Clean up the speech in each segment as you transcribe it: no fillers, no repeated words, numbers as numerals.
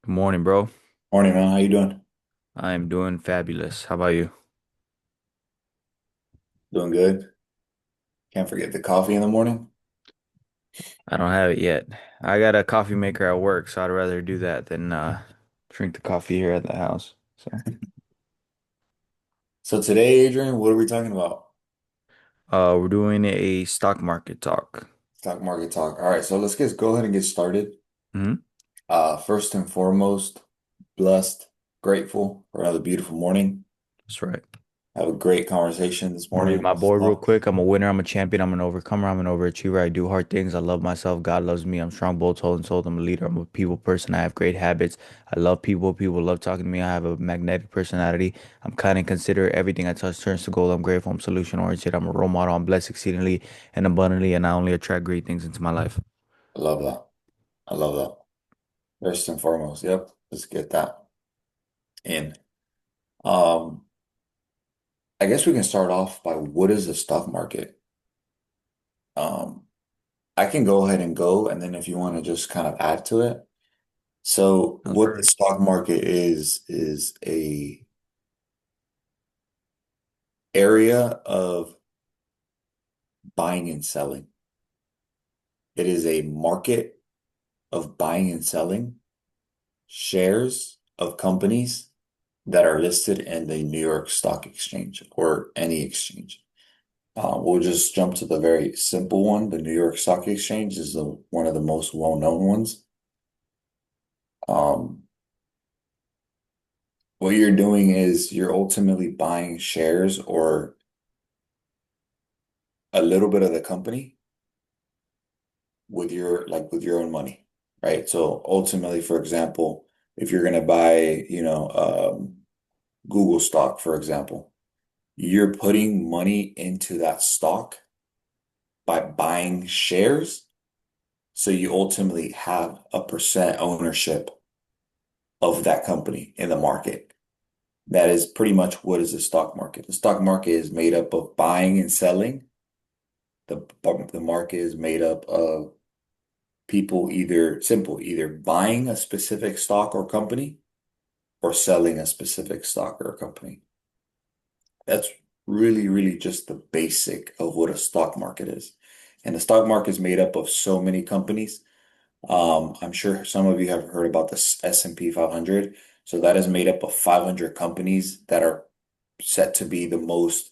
Good morning, bro. Morning, man. How you doing? I'm doing fabulous. How about you? Doing good. Can't forget the coffee in the morning. I don't have it yet. I got a coffee maker at work, so I'd rather do that than drink the coffee here at the house. So, So today, Adrian, what are we talking about? we're doing a stock market talk. Stock market talk. All right, so let's get go ahead and get started. Hmm. First and foremost, blessed, grateful for another beautiful morning. That's right. Have a great conversation this I'm gonna morning read my about board real stocks. quick. I'm a winner. I'm a champion. I'm an overcomer. I'm an overachiever. I do hard things. I love myself. God loves me. I'm strong, bold, told, and sold. I'm a leader. I'm a people person. I have great habits. I love people. People love talking to me. I have a magnetic personality. I'm kind and considerate. Everything I touch turns to gold. I'm grateful. I'm solution oriented. I'm a role model. I'm blessed exceedingly and abundantly, and I only attract great things into my life. I love that. I love that. First and foremost, yep. Let's get that in. Um, I guess we can start off by what is the stock market? Um, I can go ahead and go, and then if you want to just kind of add to it. So Sounds what the perfect. stock market is a area of buying and selling. It is a market of buying and selling shares of companies that are listed in the New York Stock Exchange or any exchange. We'll just jump to the very simple one. The New York Stock Exchange is one of the most well-known ones. Um, what you're doing is you're ultimately buying shares or a little bit of the company with your own money, right? So ultimately, for example, if you're going to buy, Google stock, for example, you're putting money into that stock by buying shares. So you ultimately have a percent ownership of that company in the market. That is pretty much what is the stock market. The stock market is made up of buying and selling. The market is made up of people either buying a specific stock or company or selling a specific stock or company. That's really just the basic of what a stock market is. And the stock market is made up of so many companies. I'm sure some of you have heard about the S&P 500. So that is made up of 500 companies that are set to be the most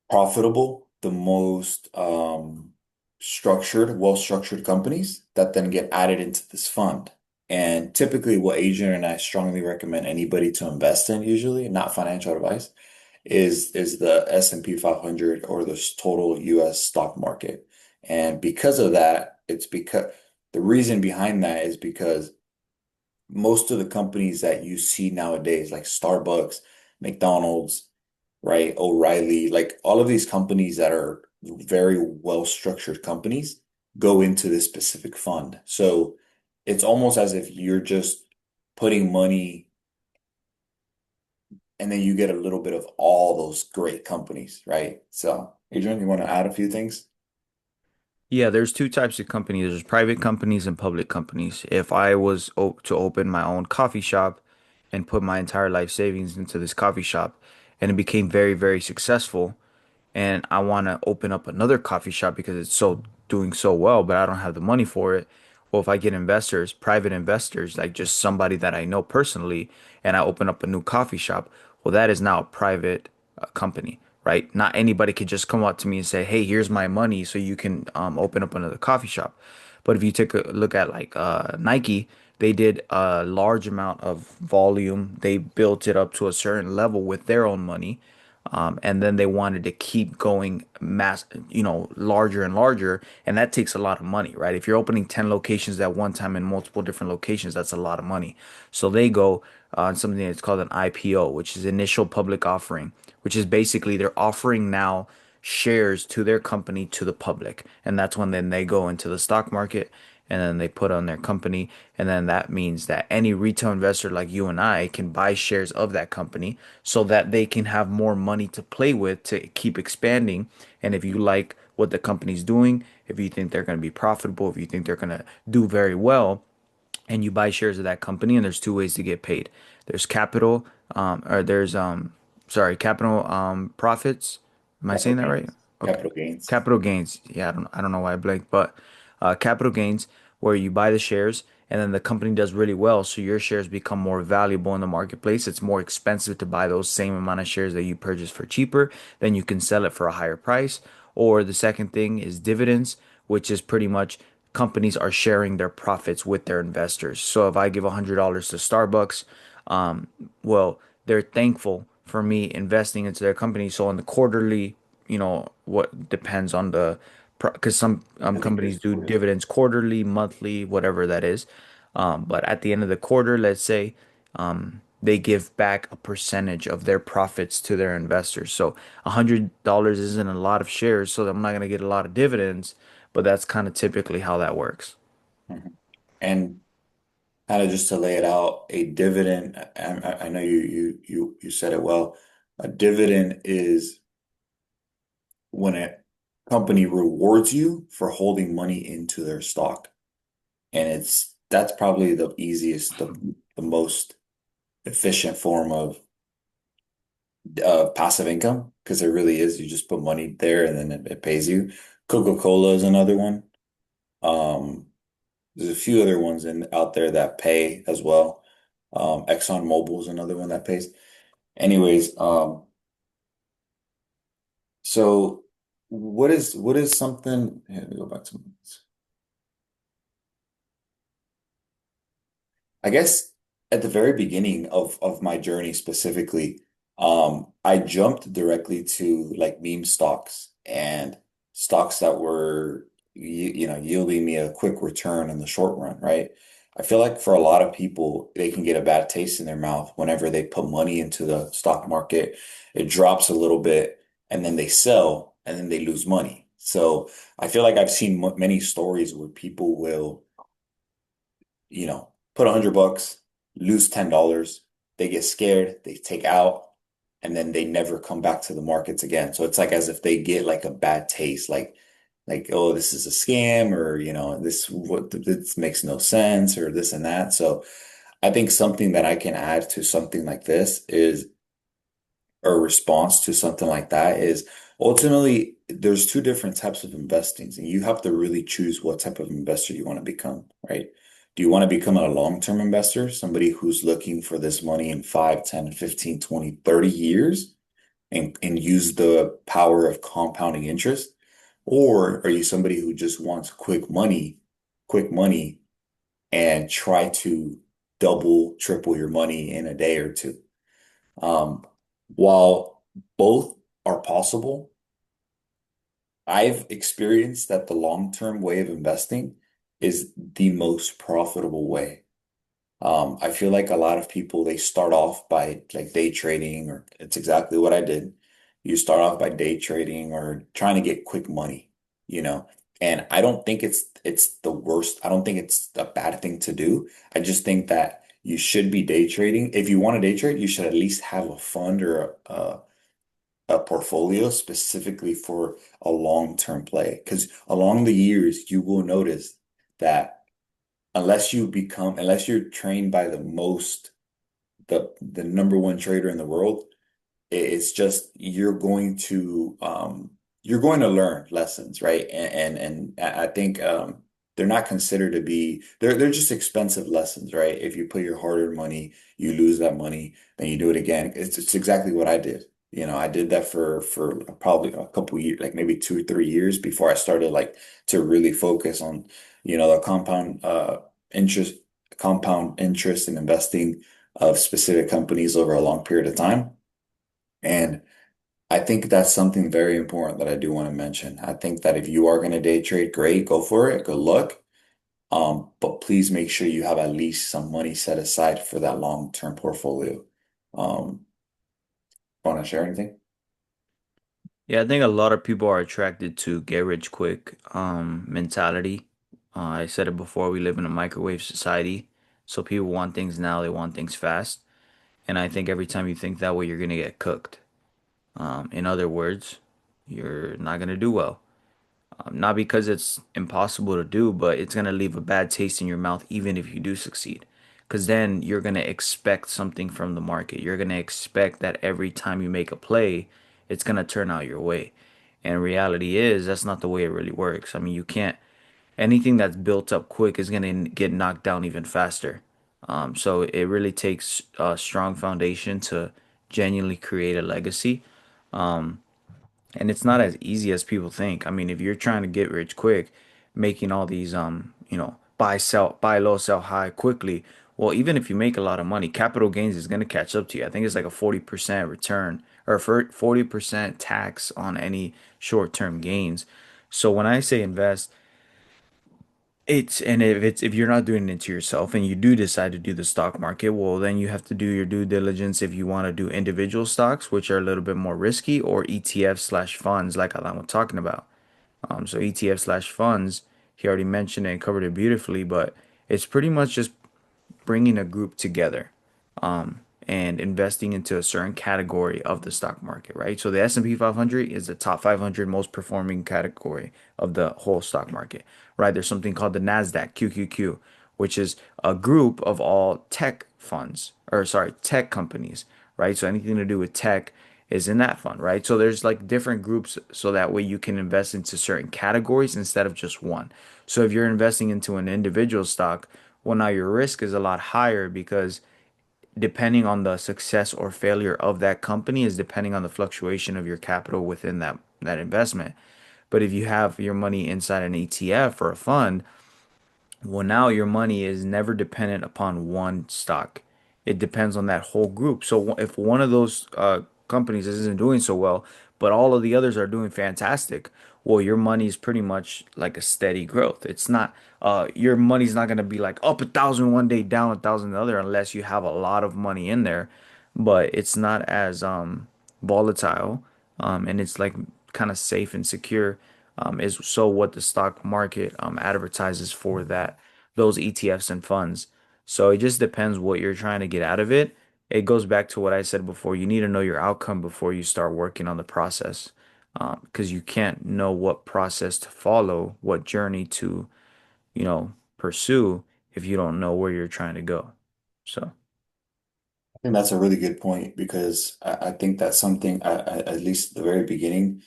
profitable, the most well-structured companies that then get added into this fund. And typically, what Adrian and I strongly recommend anybody to invest in, usually, not financial advice, is the S&P 500 or the total US stock market. And because of that, it's because the reason behind that is because most of the companies that you see nowadays, like Starbucks, McDonald's, right? O'Reilly, like all of these companies that are very well structured companies go into this specific fund. So it's almost as if you're just putting money and then you get a little bit of all those great companies, right? So, Adrian, you want to add a few things? Yeah, there's two types of companies. There's private companies and public companies. If I was to open my own coffee shop and put my entire life savings into this coffee shop and it became very, very successful, and I want to open up another coffee shop because it's so doing so well, but I don't have the money for it. Well, if I get investors, private investors, like just somebody that I know personally, and I open up a new coffee shop, well, that is now a private company, right? Not anybody can just come up to me and say, "Hey, here's my money, so you can open up another coffee shop." But if you take a look at like Nike, they did a large amount of volume. They built it up to a certain level with their own money, and then they wanted to keep going larger and larger, and that takes a lot of money, right? If you're opening 10 locations at one time in multiple different locations, that's a lot of money. So they go on something that's called an IPO, which is initial public offering, which is basically they're offering now shares to their company to the public, and that's when then they go into the stock market and then they put on their company. And then that means that any retail investor like you and I can buy shares of that company so that they can have more money to play with to keep expanding. And if you like what the company's doing, if you think they're going to be profitable, if you think they're going to do very well, and you buy shares of that company, and there's two ways to get paid. There's capital, or there's sorry, capital profits. Am I saying Capital that right? gains. Okay, Capital gains. capital gains. Yeah, I don't know why I blanked, but capital gains where you buy the shares and then the company does really well, so your shares become more valuable in the marketplace. It's more expensive to buy those same amount of shares that you purchased for cheaper, then you can sell it for a higher price. Or the second thing is dividends, which is pretty much companies are sharing their profits with their investors. So if I give $100 to Starbucks, um, well, they're thankful for me investing into their company. So on the quarterly, what depends on the, because some I think companies there's do quarterly. dividends quarterly, monthly, whatever that is. But at the end of the quarter, let's say, they give back a percentage of their profits to their investors. So $100 isn't a lot of shares, so I'm not going to get a lot of dividends, but that's kind of typically how that works. Mhm. And kind of just to lay it out, a dividend, I know you said it well. A dividend is when a company rewards you for holding money into their stock. And that's probably the easiest, the most efficient form of passive income because it really is. You just put money there and then it pays you. Coca-Cola is another one. Um, there's a few other ones out there that pay as well. Exxon Mobil is another one that pays. Anyways, so what is something? Here, let me go back to I guess at the very beginning of my journey specifically, I jumped directly to like meme stocks and stocks that were yielding me a quick return in the short run, right? I feel like for a lot of people, they can get a bad taste in their mouth whenever they put money into the stock market. It drops a little bit and then they sell and then they lose money. So I feel like I've seen many stories where people will put $100, lose $10, they get scared, they take out, and then they never come back to the markets again. So it's like as if they get like a bad taste, like, oh, this is a scam, or this makes no sense, or this and that. So I think something that I can add to something like this is or response to something like that is ultimately there's two different types of investings, and you have to really choose what type of investor you want to become, right? Do you want to become a long-term investor, somebody who's looking for this money in 5, 10, 15, 20, 30 years and use the power of compounding interest? Or are you somebody who just wants quick money, and try to double, triple your money in a day or two? Um, while both are possible, I've experienced that the long-term way of investing is the most profitable way. I feel like a lot of people they start off by like day trading, or it's exactly what I did. You start off by day trading or trying to get quick money, you know. And I don't think it's the worst. I don't think it's a bad thing to do. I just think that you should be day trading. If you want to day trade, you should at least have a fund or a portfolio specifically for a long-term play. Because along the years, you will notice that unless you're trained by the number one trader in the world, it's just you're going to learn lessons, right? And I think they're not considered to be they're just expensive lessons, right? If you put your hard-earned money, you lose that money, then you do it again. It's exactly what I did. I did that for probably a couple years, like maybe 2 or 3 years before I started like to really focus on, the interest compound interest and investing of specific companies over a long period of time. And I think that's something very important that I do want to mention. I think that if you are going to day trade, great, go for it. Good luck. But please make sure you have at least some money set aside for that long-term portfolio. Um, Want to share anything? Yeah, I think a lot of people are attracted to get rich quick mentality. I said it before, we live in a microwave society. So people want things now, they want things fast. And I think every time you think that way, you're gonna get cooked. In other words, you're not gonna do well. Not because it's impossible to do, but it's gonna leave a bad taste in your mouth even if you do succeed. Because then you're gonna expect something from the market. You're gonna expect that every time you make a play, it's gonna turn out your way. And reality is that's not the way it really works. I mean, you can't, anything that's built up quick is gonna get knocked down even faster. So it really takes a strong foundation to genuinely create a legacy. And it's not as easy as people think. I mean, if you're trying to get rich quick, making all these buy low, sell high quickly, well, even if you make a lot of money, capital gains is going to catch up to you. I think it's like a 40% return or 40% tax on any short-term gains. So when I say invest, if you're not doing it to yourself and you do decide to do the stock market, well, then you have to do your due diligence if you want to do individual stocks, which are a little bit more risky, or ETF slash funds, like Alan was talking about. So ETF slash funds, he already mentioned it and covered it beautifully, but it's pretty much just bringing a group together and investing into a certain category of the stock market, right? So the S&P 500 is the top 500 most performing category of the whole stock market, right? There's something called the NASDAQ QQQ, which is a group of all tech funds, or sorry, tech companies, right? So anything to do with tech is in that fund, right? So there's like different groups so that way you can invest into certain categories instead of just one. So if you're investing into an individual stock, well, now your risk is a lot higher because depending on the success or failure of that company is depending on the fluctuation of your capital within that investment. But if you have your money inside an ETF or a fund, well, now your money is never dependent upon one stock. It depends on that whole group. So if one of those companies isn't doing so well, but all of the others are doing fantastic, well, your money is pretty much like a steady growth. It's not, your money's not going to be like up 1,000 one day, down 1,000 the other, unless you have a lot of money in there. But it's not as volatile, and it's like kind of safe and secure is so what the stock market advertises for that those ETFs and funds. So it just depends what you're trying to get out of it. It goes back to what I said before. You need to know your outcome before you start working on the process, because you can't know what process to follow, what journey to, pursue if you don't know where you're trying to go. So. I think that's a really good point because I think that's something, at least at the very beginning,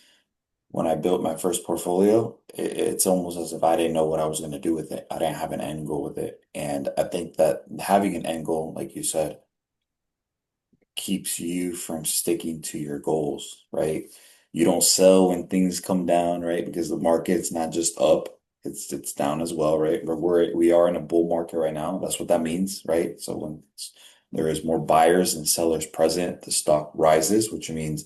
when I built my first portfolio, it's almost as if I didn't know what I was going to do with it. I didn't have an end goal with it. And I think that having an end goal, like you said, keeps you from sticking to your goals, right? You don't sell when things come down, right? Because the market's not just up, it's down as well, right? But we are in a bull market right now. That's what that means, right? So when there is more buyers and sellers present, the stock rises, which means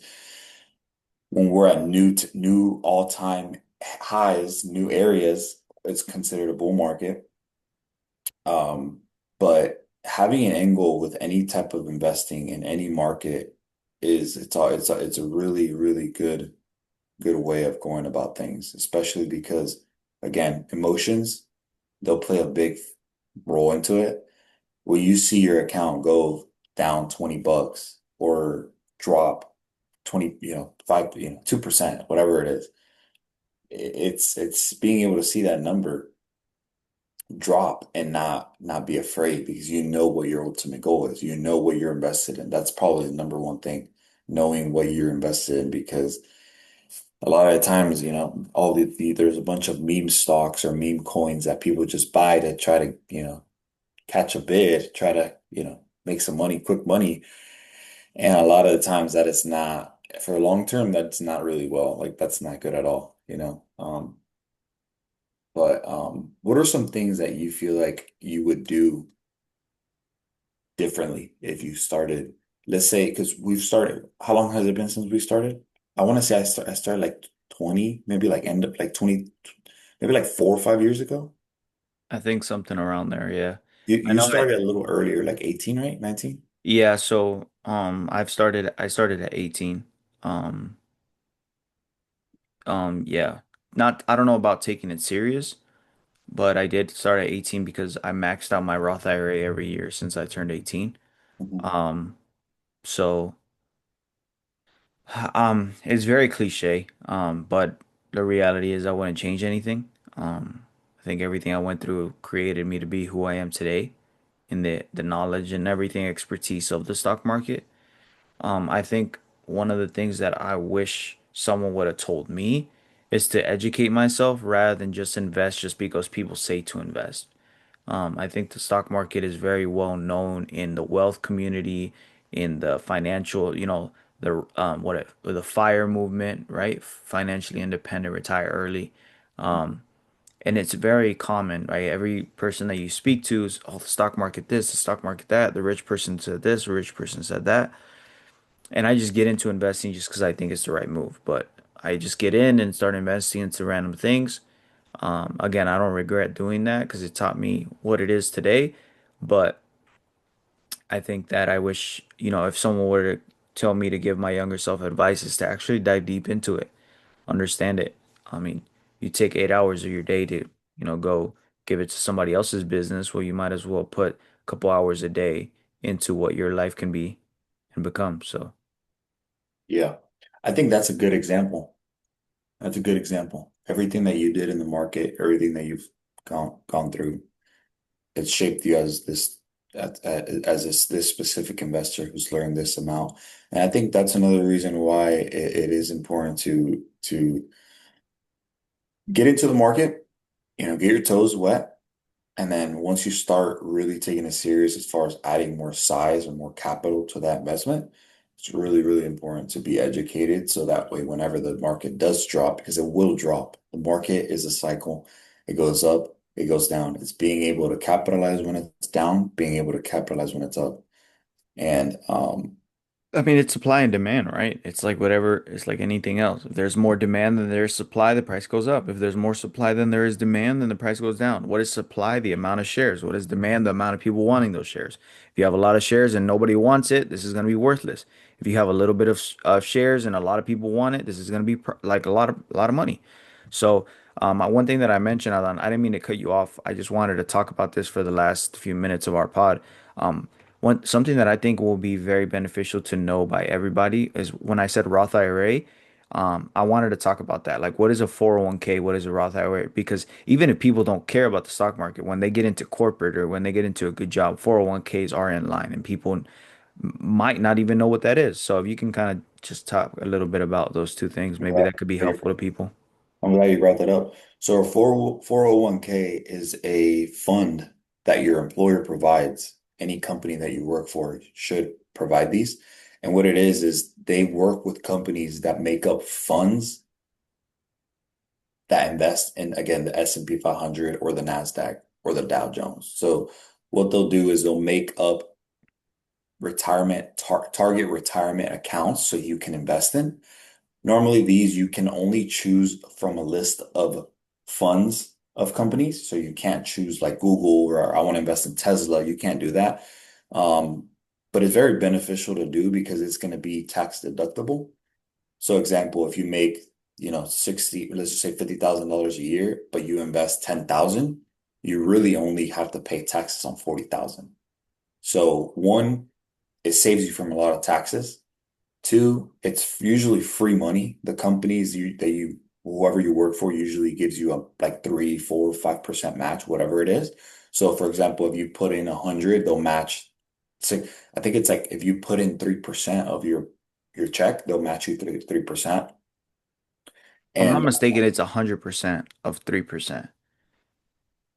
when we're at new all-time highs, new areas, it's considered a bull market. Um, but having an angle with any type of investing in any market is it's a really, really good way of going about things, especially because again, emotions, they'll play a big role into it. When you see your account go down $20 or drop 20, 5, 2%, whatever it is, it's being able to see that number drop and not be afraid because you know what your ultimate goal is. You know what you're invested in. That's probably the number one thing, knowing what you're invested in because a lot of the times, all there's a bunch of meme stocks or meme coins that people just buy to try to, catch a bid, try to, make some money, quick money. And a lot of the times that it's not for long term, that's not really well, like that's not good at all, But what are some things that you feel like you would do differently if you started, let's say, because we've started, how long has it been since we started? I want to say I started like 20, maybe like end up like 20, maybe like 4 or 5 years ago. I think something around there, yeah. You I you know that. started a little earlier, like 18, right? 19? Yeah, so I started at 18. Um yeah. Not I don't know about taking it serious, but I did start at 18 because I maxed out my Roth IRA every year since I turned 18. Mhm. Um so it's very cliche. But the reality is I wouldn't change anything. I think everything I went through created me to be who I am today in the knowledge and everything expertise of the stock market. I think one of the things that I wish someone would have told me is to educate myself rather than just invest just because people say to invest. I think the stock market is very well known in the wealth community, in the financial, the the FIRE movement, right? Financially independent, retire early. And it's very common, right? Every person that you speak to is, oh, the stock market this, the stock market that, the rich person said this, the rich person said that. And I just get into investing just because I think it's the right move. But I just get in and start investing into random things. Again, I don't regret doing that because it taught me what it is today. But I think that I wish, if someone were to tell me to give my younger self advice, is to actually dive deep into it, understand it. I mean, you take 8 hours of your day to, go give it to somebody else's business. Well, you might as well put a couple hours a day into what your life can be and become. So. Yeah. I think that's a good example. That's a good example. Everything that you did in the market, everything that you've gone through, it shaped you as this specific investor who's learned this amount. And I think that's another reason why it is important to get into the market, get your toes wet. And then once you start really taking it serious as far as adding more size or more capital to that investment, it's really, really important to be educated so that way whenever the market does drop, because it will drop, the market is a cycle. It goes up, it goes down. It's being able to capitalize when it's down, being able to capitalize when it's up. And I mean, it's supply and demand, right? It's like whatever, it's like anything else. If there's more demand than there's supply, the price goes up. If there's more supply than there is demand, then the price goes down. What is supply? The amount of shares. What is demand? The amount of people wanting those shares. If you have a lot of shares and nobody wants it, this is going to be worthless. If you have a little bit of shares and a lot of people want it, this is going to be like a lot of money. So, one thing that I mentioned, Alan, I didn't mean to cut you off. I just wanted to talk about this for the last few minutes of our pod. Um, something that I think will be very beneficial to know by everybody is when I said Roth IRA, I wanted to talk about that. Like, what is a 401k? What is a Roth IRA? Because even if people don't care about the stock market, when they get into corporate or when they get into a good job, 401ks are in line, and people might not even know what that is. So if you can kind of just talk a little bit about those two things, maybe that could be helpful to people. I'm glad you brought that up. So a 401k is a fund that your employer provides. Any company that you work for should provide these. And what it is they work with companies that make up funds that invest in, again, the S&P 500 or the NASDAQ or the Dow Jones. So what they'll do is they'll make up target retirement accounts so you can invest in. Normally, these you can only choose from a list of funds of companies. So you can't choose like Google or I want to invest in Tesla. You can't do that. Um, but it's very beneficial to do because it's going to be tax deductible. So example, if you make, 60, let's just say $50,000 a year, but you invest 10,000, you really only have to pay taxes on 40,000. So one, it saves you from a lot of taxes. Two, it's usually free money. The companies whoever you work for usually gives you a like 3, 4, 5% match, whatever it is. So for example, if you put in 100, they'll match. I think it's like if you put in 3% of your check, they'll match you 3%. If I'm not And mistaken, it's 100% of 3%.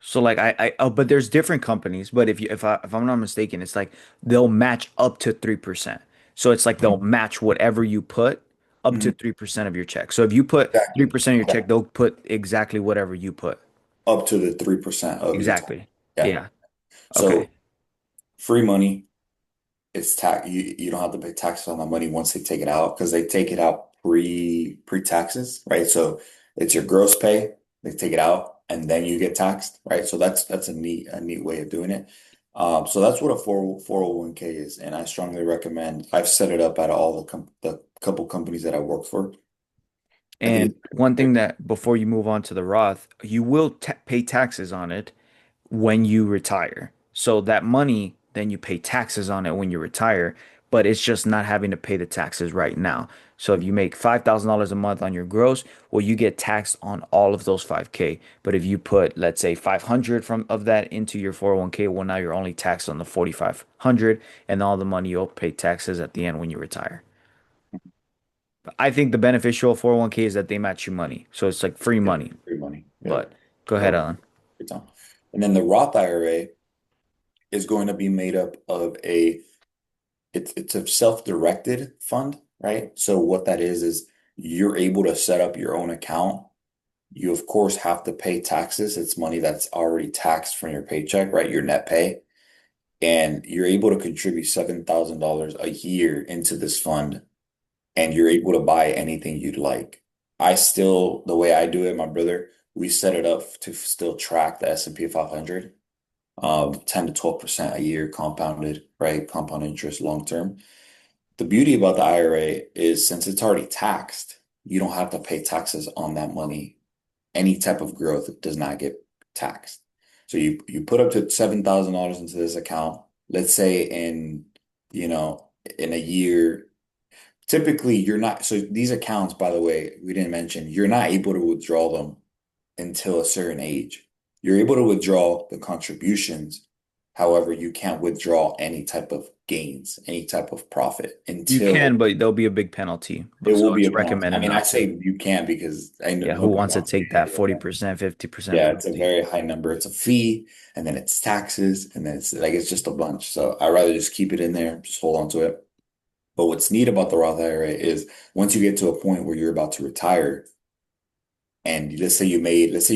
So like but there's different companies, but if I'm not mistaken, it's like they'll match up to 3%. So it's like they'll match whatever you put up to Mhm. 3% of your check. So if you put Exactly. 3% of your Yeah. check, they'll put exactly whatever you put. Up to the 3% of your tax. Exactly. Yeah. Yeah. Okay. So free money. It's tax you don't have to pay taxes on that money once they take it out because they take it out pre-taxes, right? So it's your gross pay, they take it out and then you get taxed, right? So that's a neat way of doing it. So that's what a 401k is, and I strongly recommend. I've set it up at all the couple companies that I work for. I think And one thing that before you move on to the Roth, you will ta pay taxes on it when you retire. So that money, then you pay taxes on it when you retire. but it's just not having to pay the taxes right now. So if you make $5,000 a month on your gross, well, you get taxed on all of those 5K. But if you put, let's say, 500 from of that into your 401k, well, now you're only taxed on the 4,500, and all the money you'll pay taxes at the end when you retire. I think the beneficial 401k is that they match you money. So it's like free Yep. money. Free money. Yep. But go ahead, Yep. Alan. Good time. And then the Roth IRA is going to be made up of it's a self-directed fund, right? So what that is you're able to set up your own account. You of course have to pay taxes. It's money that's already taxed from your paycheck, right? Your net pay. And you're able to contribute $7,000 a year into this fund, and you're able to buy anything you'd like. The way I do it, my brother, we set it up to still track the S&P 500, 10 to 12% a year compounded, right? Compound interest long term. The beauty about the IRA is since it's already taxed, you don't have to pay taxes on that money. Any type of growth does not get taxed. So you put up to $7,000 into this account. Let's say you know, in a year, typically you're not, so these accounts, by the way, we didn't mention, you're not able to withdraw them until a certain age. You're able to withdraw the contributions. However, you can't withdraw any type of gains, any type of profit You until can, but there'll be a big penalty. it But so will be it's a penalty. I recommended mean, I not to. say you can because I know Yeah, who nobody wants to wants to take get that hit with that. 40%, 50% Yeah, it's a penalty? very high number. It's a fee, and then it's taxes, and then it's just a bunch. So I'd rather just keep it in there, just hold on to it. But what's neat about the Roth IRA is once you get to a point where you're about to retire, and let's say you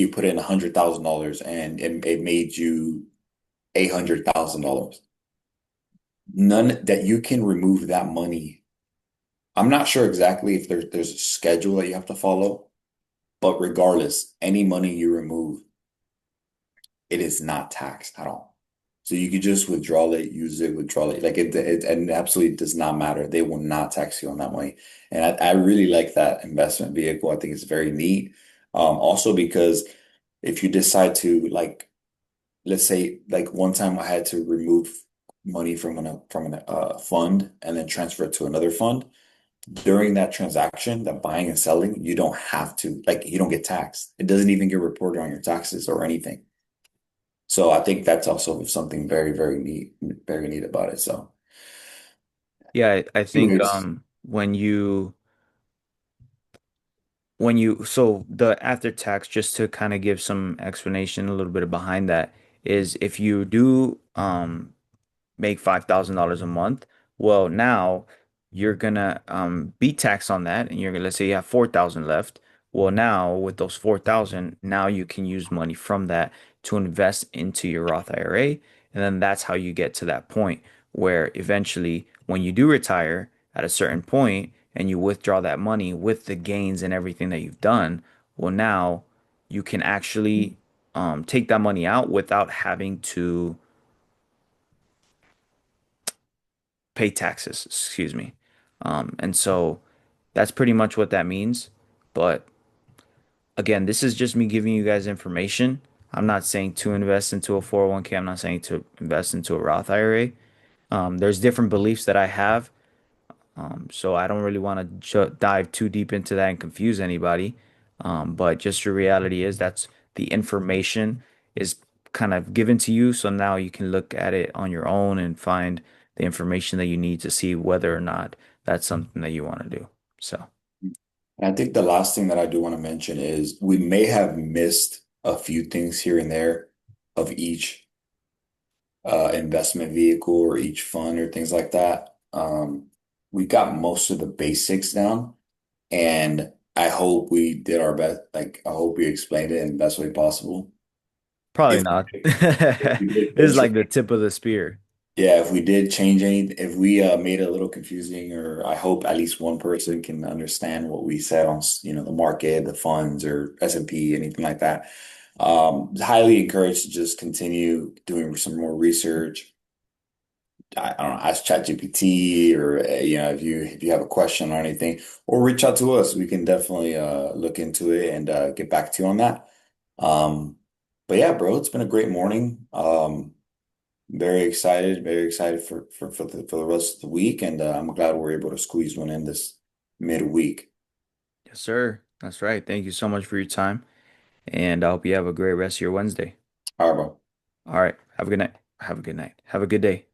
put in $100,000 and it made you $800,000. None that you can remove that money. I'm not sure exactly if there's a schedule that you have to follow, but regardless, any money you remove, it is not taxed at all. So you could just withdraw it, use it, withdraw it. Like it and it absolutely does not matter. They will not tax you on that money. And I really like that investment vehicle. I think it's very neat. Also because if you decide to like, let's say like one time I had to remove money from a fund and then transfer it to another fund. During that transaction, that buying and selling, you don't have to, like, you don't get taxed. It doesn't even get reported on your taxes or anything. So I think that's also something very neat about it. So, Yeah, I think anyways, so the after tax, just to kind of give some explanation, a little bit behind that, is if you do make $5,000 a month, well, now you're gonna be taxed on that, and you're gonna, let's say you have 4,000 left. Well, now with those 4,000, now you can use money from that to invest into your Roth IRA, and then that's how you get to that point where eventually, when you do retire at a certain point and you withdraw that money with the gains and everything that you've done, well, now you can actually take that money out without having to pay taxes, excuse me. And so that's pretty much what that means. But again, this is just me giving you guys information. I'm not saying to invest into a 401k. I'm not saying to invest into a Roth IRA. There's different beliefs that I have. So I don't really want to dive too deep into that and confuse anybody. But just the reality is that's the information is kind of given to you. So now you can look at it on your own and find the information that you need to see whether or not that's something that you want to do. So and I think the last thing that I do want to mention is we may have missed a few things here and there of each investment vehicle or each fund or things like that. We got most of the basics down, and I hope we did our best. Like, I hope we explained it in the best way possible. probably If not. if we did This is venture like the tip of the spear. Yeah, if we did change anything, if we made it a little confusing, or I hope at least one person can understand what we said on, the market, the funds, or S&P, anything like that. Highly encouraged to just continue doing some more research. I don't know, ask ChatGPT, or if you have a question or anything, or reach out to us. We can definitely look into it and get back to you on that. Um, but yeah, bro, it's been a great morning. Very excited for the rest of the week, and I'm glad we're able to squeeze one in this midweek. Yes, sir. That's right. Thank you so much for your time, and I hope you have a great rest of your Wednesday. All right, bro. All right. Have a good night. Have a good night. Have a good day.